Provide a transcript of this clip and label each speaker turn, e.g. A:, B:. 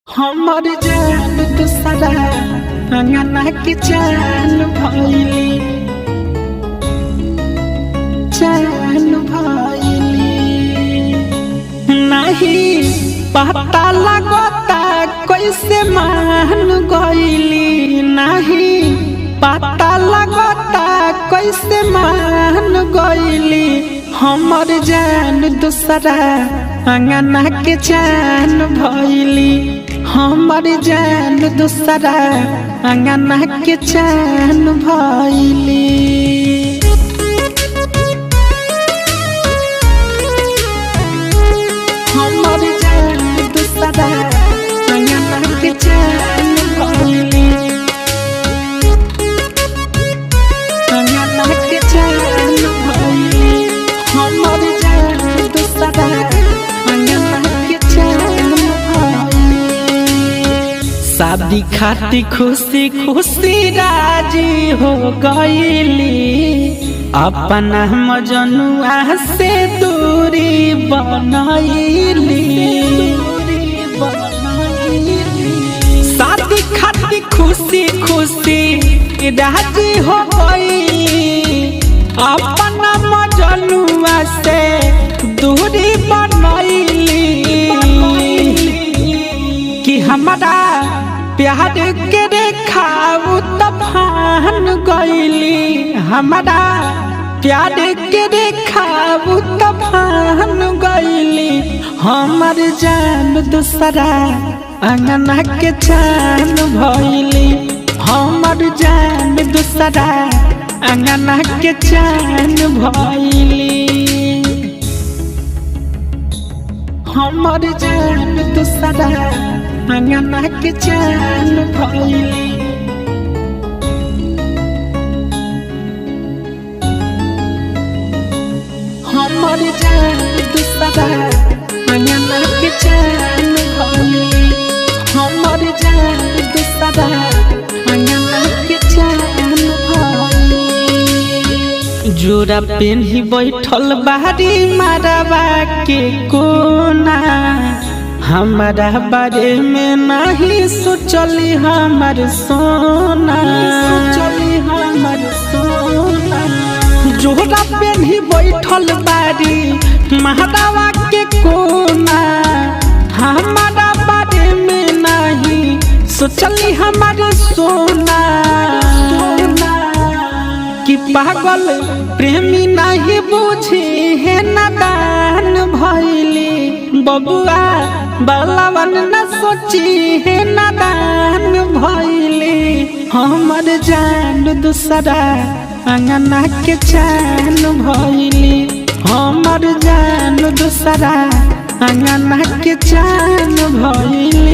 A: हमर जान दूसरा अंगना के जान भइली नहीं पता लगता कैसे मान गइली नहीं पता लगता कैसे मान गइली हमर जान दूसरा अंगना के जान भइली हमर जान दूसरा अंगना के जान भइली हमर जान दूसरा अंगना के जान भइली अंगना के जान भइली हमर जान दूसरा शादी खाती खुशी खुशी राजी हो गईली अपना मजनुआ से दूरी बनैली शादी खाती खुशी खुशी राजी हो गईली अपना मजनुआ से दूरी बनैली कि हमारा प्यार के रेखा तफान गइली हमारा प्यार के रेखा तफान गइली हमर जान दूसरा अंगना के जान भइली हमर जान दूसरा अंगना के जान भइली हमर जान दूसरा अंगना के जान भइली हमर जान दूसरा अंगना के जान भइली हमर जान दूसरा अंगना के जान भइली जोड़ा पेन्ही बैठल बारी मारवा के कोना हमारा बारे में नहीं सोचली हमर सोना सोचली हमर सोना जोड़ा पेन्ही बैठल बारी महारावा के कोना हमारा बारे में नहीं सोचली हमर सोना कि पागल प्रेमी नहीं बुझी है नादान भइली बबुआ बलवन न सोची है नादान भइली हमर जान दूसरा अंगना के जान भइली हमर जान दूसरा अंगना के जान भइली।